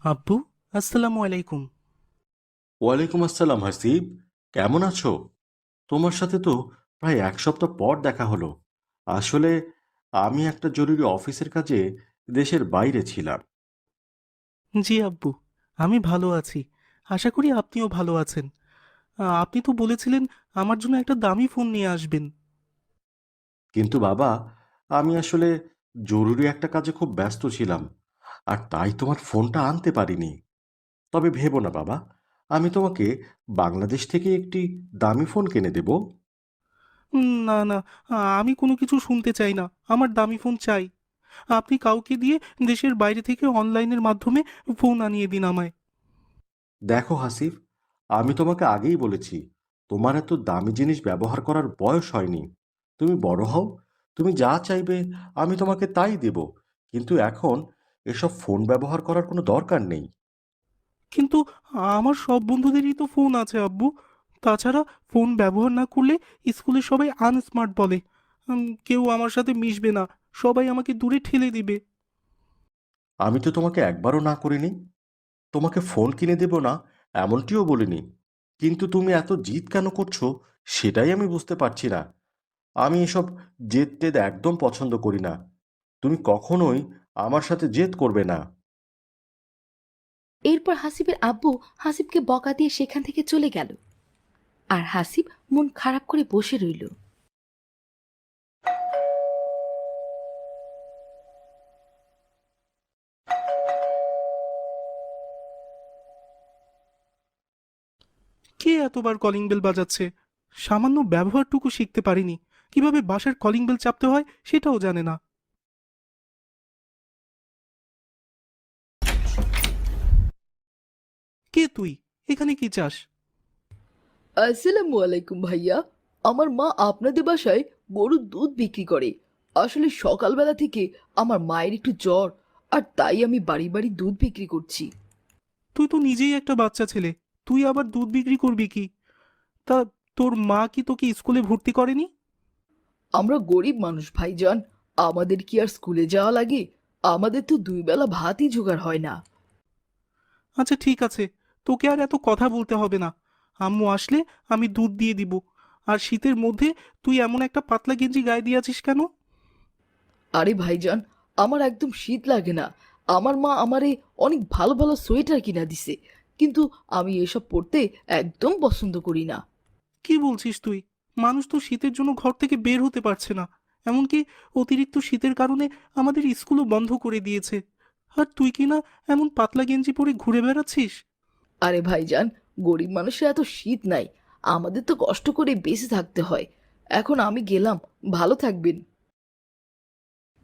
আব্বু, আসসালামু আলাইকুম। ওয়ালাইকুম আসসালাম হাসিব। কেমন আছো? তোমার সাথে তো প্রায় এক সপ্তাহ পর দেখা হলো। আসলে আমি একটা জরুরি অফিসের কাজে দেশের বাইরে ছিলাম। জি আব্বু, আমি ভালো আছি। আশা করি আপনিও ভালো আছেন। আপনি তো বলেছিলেন আমার জন্য একটা দামি ফোন নিয়ে আসবেন। কিন্তু বাবা, আমি আসলে জরুরি একটা কাজে খুব ব্যস্ত ছিলাম, আর তাই তোমার ফোনটা আনতে পারিনি। তবে ভেবো না বাবা, আমি তোমাকে বাংলাদেশ থেকে একটি দামি ফোন কিনে দেব। না না, আমি কোনো কিছু শুনতে চাই না। আমার দামি ফোন চাই। আপনি কাউকে দিয়ে দেশের বাইরে থেকে অনলাইনের মাধ্যমে ফোন আনিয়ে দিন আমায়। দেখো হাসিফ, আমি তোমাকে আগেই বলেছি, তোমার এত দামি জিনিস ব্যবহার করার বয়স হয়নি। তুমি বড় হও, তুমি যা চাইবে আমি তোমাকে তাই দেব। কিন্তু এখন এসব ফোন ব্যবহার করার কোনো দরকার নেই। কিন্তু আমার সব বন্ধুদেরই তো ফোন আছে আব্বু। তাছাড়া ফোন ব্যবহার না করলে স্কুলে সবাই আনস্মার্ট বলে। কেউ আমার সাথে মিশবে না, সবাই আমাকে দূরে ঠেলে দিবে। আমি তো তোমাকে একবারও না করিনি, তোমাকে ফোন কিনে দেব না এমনটিও বলিনি। কিন্তু তুমি এত জিদ কেন করছো সেটাই আমি বুঝতে পারছি না। আমি এসব জেদ টেদ একদম পছন্দ করি না। তুমি কখনোই আমার সাথে জেদ করবে না। এরপর হাসিবের আব্বু হাসিবকে বকা দিয়ে সেখান থেকে চলে গেল। আর হাসিব মন খারাপ করে বসে রইল। কে এতবার কলিং বেল বাজাচ্ছে? সামান্য ব্যবহারটুকু শিখতে পারিনি, কিভাবে বাসার কলিং বেল চাপতে হয় সেটাও জানে না। কে তুই? এখানে কি চাস? আসসালামু আলাইকুম ভাইয়া। আমার মা আপনাদের বাসায় গরুর দুধ বিক্রি করে। আসলে সকালবেলা থেকে আমার মায়ের একটু জ্বর, আর তাই আমি বাড়ি বাড়ি দুধ বিক্রি করছি। তুই তো নিজেই একটা বাচ্চা ছেলে, তুই আবার দুধ বিক্রি করবি কি? তা তোর মা কি তোকে স্কুলে ভর্তি করেনি? আমরা গরিব মানুষ ভাইজান, আমাদের কি আর স্কুলে যাওয়া লাগে? আমাদের তো দুই বেলা ভাতই জোগাড় হয় না। আচ্ছা ঠিক আছে, তোকে আর এত কথা বলতে হবে না। আম্মু আসলে আমি দুধ দিয়ে দিব। আর শীতের মধ্যে তুই এমন একটা পাতলা গেঞ্জি গায়ে দিয়ে আছিস কেন? আরে ভাইজান, আমার একদম শীত লাগে না। আমার মা আমারে অনেক ভালো ভালো সোয়েটার কিনা দিছে, কিন্তু আমি এসব পরতে একদম পছন্দ করি না। কি বলছিস তুই? মানুষ তো শীতের জন্য ঘর থেকে বের হতে পারছে না। এমনকি অতিরিক্ত শীতের কারণে আমাদের স্কুলও বন্ধ করে দিয়েছে। আর তুই কি না এমন পাতলা গেঞ্জি পরে ঘুরে বেড়াচ্ছিস? আরে ভাইজান, গরিব মানুষের এত শীত নাই। আমাদের তো কষ্ট করে বেঁচে থাকতে হয়। এখন আমি গেলাম, ভালো থাকবেন।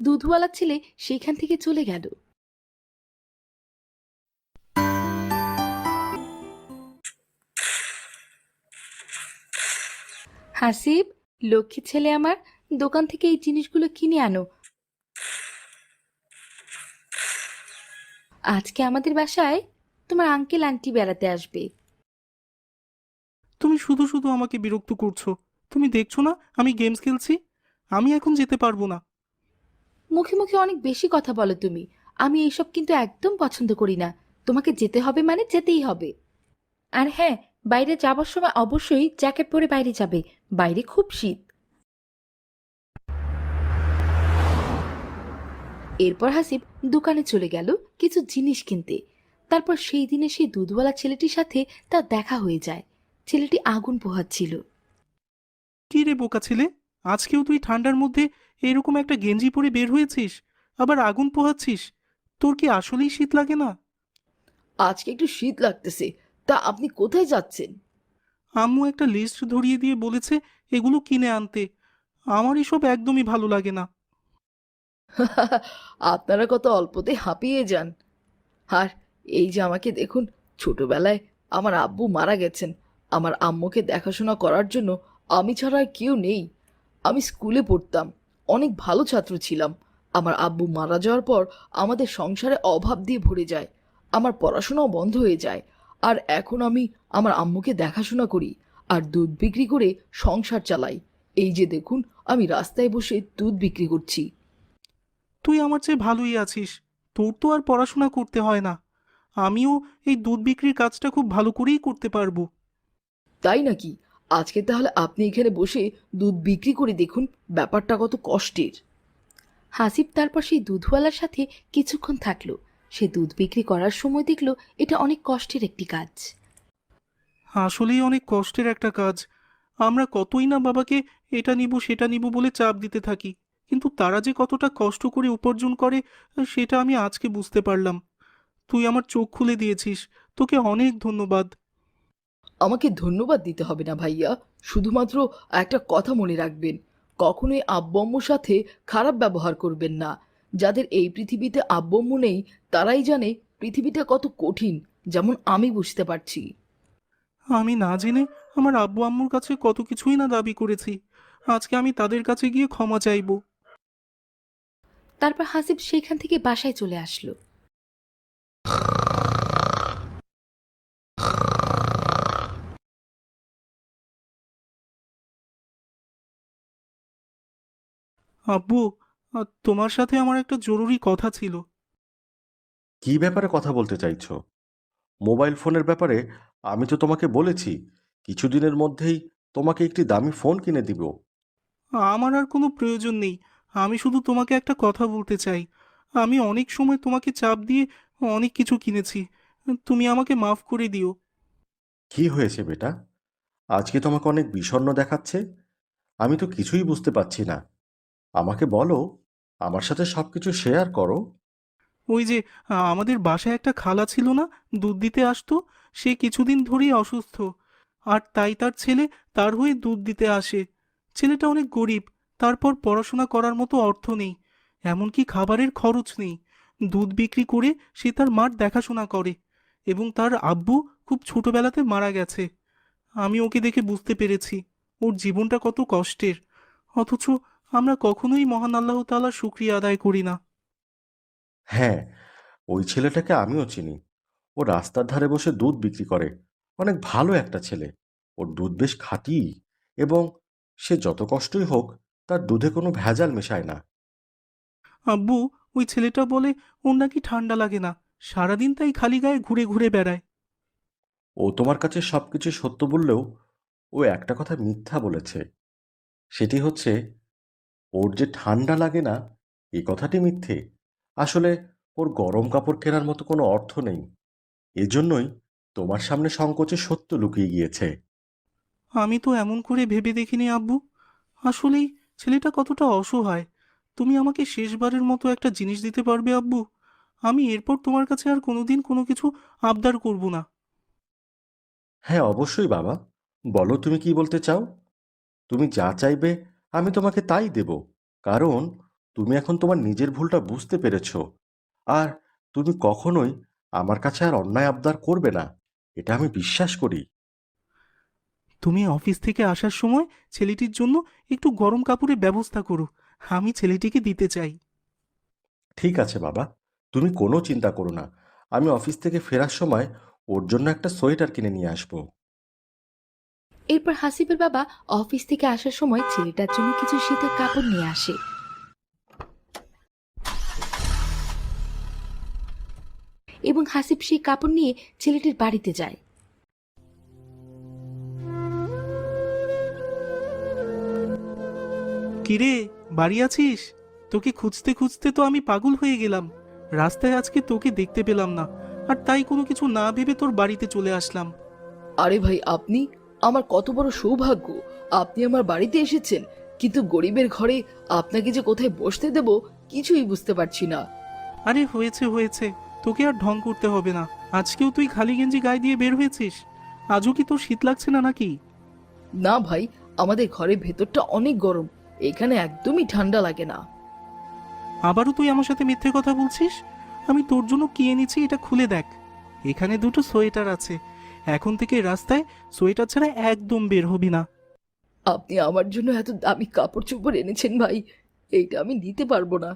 দুধওয়ালা ছেলে সেখান থেকে চলে গেল। হাসিব, লক্ষ্মী ছেলে আমার, দোকান থেকে এই জিনিসগুলো কিনে আনো। আজকে আমাদের বাসায় তোমার আঙ্কেল আন্টি বেড়াতে আসবে। তুমি শুধু শুধু আমাকে বিরক্ত করছো। তুমি দেখছো না আমি গেমস খেলছি? আমি এখন যেতে পারবো না। মুখে মুখে অনেক বেশি কথা বলো তুমি। আমি এইসব কিন্তু একদম পছন্দ করি না। তোমাকে যেতে হবে মানে যেতেই হবে। আর হ্যাঁ, বাইরে যাবার সময় অবশ্যই জ্যাকেট পরে বাইরে যাবে। বাইরে খুব শীত। এরপর হাসিব দোকানে চলে গেল কিছু জিনিস কিনতে। তারপর সেই দিনে সেই দুধওয়ালা ছেলেটির সাথে তার দেখা হয়ে যায়। ছেলেটি আগুন পোহাচ্ছিল। কি রে বোকা ছেলে, আজকেও তুই ঠান্ডার মধ্যে এরকম একটা গেঞ্জি পরে বের হয়েছিস, আবার আগুন পোহাচ্ছিস? তোর কি আসলেই শীত লাগে না? আজকে একটু শীত লাগতেছে। তা আপনি কোথায় যাচ্ছেন? আম্মু একটা লিস্ট ধরিয়ে দিয়ে বলেছে এগুলো কিনে আনতে। আমার এসব একদমই ভালো লাগে না। আপনারা কত অল্পতে হাঁপিয়ে যান। আর এই যে আমাকে দেখুন, ছোটবেলায় আমার আব্বু মারা গেছেন। আমার আম্মুকে দেখাশোনা করার জন্য আমি ছাড়া আর কেউ নেই। আমি স্কুলে পড়তাম, অনেক ভালো ছাত্র ছিলাম। আমার আব্বু মারা যাওয়ার পর আমাদের সংসারে অভাব দিয়ে ভরে যায়। আমার পড়াশোনাও বন্ধ হয়ে যায়। আর এখন আমি আমার আম্মুকে দেখাশোনা করি আর দুধ বিক্রি করে সংসার চালাই। এই যে দেখুন, আমি রাস্তায় বসে দুধ বিক্রি করছি। তুই আমার চেয়ে ভালোই আছিস, তোর তো আর পড়াশোনা করতে হয় না। আমিও এই দুধ বিক্রির কাজটা খুব ভালো করেই করতে পারবো। তাই নাকি? আজকে তাহলে আপনি এখানে বসে দুধ বিক্রি করে দেখুন ব্যাপারটা কত কষ্টের। হাসিব তারপর সেই দুধওয়ালার সাথে কিছুক্ষণ থাকলো। সে দুধ বিক্রি করার সময় দেখলো এটা অনেক কষ্টের একটি কাজ। আসলেই অনেক কষ্টের একটা কাজ। আমরা কতই না বাবাকে এটা নিব সেটা নিব বলে চাপ দিতে থাকি, কিন্তু তারা যে কতটা কষ্ট করে উপার্জন করে সেটা আমি আজকে বুঝতে পারলাম। তুই আমার চোখ খুলে দিয়েছিস, তোকে অনেক ধন্যবাদ। আমাকে ধন্যবাদ দিতে হবে না ভাইয়া, শুধুমাত্র একটা কথা মনে রাখবেন, কখনোই আব্বু আম্মুর সাথে খারাপ ব্যবহার করবেন না। যাদের এই পৃথিবীতে আব্বু আম্মু নেই তারাই জানে পৃথিবীটা কত কঠিন, যেমন আমি বুঝতে পারছি। আমি না জেনে আমার আব্বু আম্মুর কাছে কত কিছুই না দাবি করেছি। আজকে আমি তাদের কাছে গিয়ে ক্ষমা চাইবো। তারপর হাসিব সেখান থেকে বাসায় চলে আসলো। আব্বু, তোমার সাথে আমার একটা জরুরি কথা ছিল। কি ব্যাপারে কথা বলতে চাইছো? মোবাইল ফোনের ব্যাপারে আমি তো তোমাকে বলেছি কিছুদিনের মধ্যেই তোমাকে একটি দামি ফোন কিনে দিব। আমার আর কোনো প্রয়োজন নেই। আমি শুধু তোমাকে একটা কথা বলতে চাই। আমি অনেক সময় তোমাকে চাপ দিয়ে অনেক কিছু কিনেছি। তুমি আমাকে মাফ করে দিও। কি হয়েছে বেটা? আজকে তোমাকে অনেক বিষণ্ণ দেখাচ্ছে। আমি তো কিছুই বুঝতে পারছি না। আমাকে বলো, আমার সাথে সবকিছু শেয়ার করো। ওই যে আমাদের বাসায় একটা খালা ছিল না, দুধ দিতে আসতো। সে কিছুদিন ধরেই অসুস্থ, আর তাই তার ছেলে তার হয়ে দুধ দিতে আসে। ছেলেটা অনেক গরিব, তারপর পড়াশোনা করার মতো অর্থ নেই, এমনকি খাবারের খরচ নেই। দুধ বিক্রি করে সে তার মার দেখাশোনা করে, এবং তার আব্বু খুব ছোটবেলাতে মারা গেছে। আমি ওকে দেখে বুঝতে পেরেছি ওর জীবনটা কত কষ্টের, অথচ আমরা কখনোই মহান আল্লাহ তাআলার শুকরিয়া আদায় করি না। হ্যাঁ, ওই ছেলেটাকে আমিও চিনি। ও রাস্তার ধারে বসে দুধ বিক্রি করে। অনেক ভালো একটা ছেলে। ওর দুধ বেশ খাঁটি, এবং সে যত কষ্টই হোক তার দুধে কোনো ভেজাল মেশায় না। আব্বু, ওই ছেলেটা বলে ওর নাকি ঠান্ডা লাগে না, সারাদিন তাই খালি গায়ে ঘুরে ঘুরে বেড়ায়। ও তোমার কাছে সবকিছু সত্য বললেও ও একটা কথা মিথ্যা বলেছে। সেটি হচ্ছে, ওর যে ঠান্ডা লাগে না এই কথাটি মিথ্যে। আসলে ওর গরম কাপড় কেনার মতো কোনো অর্থ নেই। এজন্যই তোমার সামনে সংকোচে সত্য লুকিয়ে গিয়েছে। আমি তো এমন করে ভেবে দেখিনি আব্বু। আসলেই ছেলেটা কতটা অসহায়। তুমি আমাকে শেষবারের মতো একটা জিনিস দিতে পারবে আব্বু? আমি এরপর তোমার কাছে আর কোনোদিন কোনো কিছু আবদার করব না। হ্যাঁ, অবশ্যই বাবা। বলো তুমি কি বলতে চাও। তুমি যা চাইবে আমি তোমাকে তাই দেব। কারণ তুমি এখন তোমার নিজের ভুলটা বুঝতে পেরেছো। আর তুমি কখনোই আমার কাছে আর অন্যায় আবদার করবে না, এটা আমি বিশ্বাস করি। তুমি অফিস থেকে আসার সময় ছেলেটির জন্য একটু গরম কাপড়ের ব্যবস্থা করো। আমি ছেলেটিকে দিতে চাই। ঠিক আছে বাবা, তুমি কোনো চিন্তা করো না। আমি অফিস থেকে ফেরার সময় ওর জন্য একটা সোয়েটার কিনে নিয়ে আসবো। এরপর হাসিবের বাবা অফিস থেকে আসার সময় ছেলেটার জন্য কিছু শীতের কাপড় নিয়ে আসে, এবং হাসিব সেই কাপড় নিয়ে ছেলেটির বাড়িতে যায়। কিরে, বাড়ি আছিস? তোকে খুঁজতে খুঁজতে তো আমি পাগল হয়ে গেলাম। রাস্তায় আজকে তোকে দেখতে পেলাম না, আর তাই কোনো কিছু না ভেবে তোর বাড়িতে চলে আসলাম। আরে ভাই, আপনি, আমার কত বড় সৌভাগ্য আপনি আমার বাড়িতে এসেছেন। কিন্তু গরিবের ঘরে আপনাকে যে কোথায় বসতে দেব কিছুই বুঝতে পারছি না। আরে হয়েছে হয়েছে, তোকে আর ঢং করতে হবে না। আজকেও তুই খালি গেঞ্জি গায়ে দিয়ে বের হয়েছিস? আজও কি তোর শীত লাগছে না নাকি? না ভাই, আমাদের ঘরের ভেতরটা অনেক গরম, এখানে একদমই ঠান্ডা লাগে না। আবারও তুই আমার সাথে মিথ্যে কথা বলছিস। আমি তোর জন্য কি এনেছি এটা খুলে দেখ। এখানে দুটো সোয়েটার আছে। এখন থেকে রাস্তায় সোয়েটার ছাড়া একদম বের হবি না। আপনি আমার জন্য এত দামি কাপড় চোপড় এনেছেন ভাই, এইটা আমি নিতে পারবো না।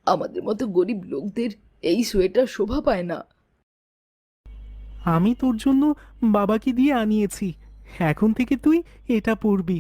আমাদের মতো গরিব লোকদের এই সোয়েটার শোভা পায় না। আমি তোর জন্য বাবাকে দিয়ে আনিয়েছি। এখন থেকে তুই এটা পরবি।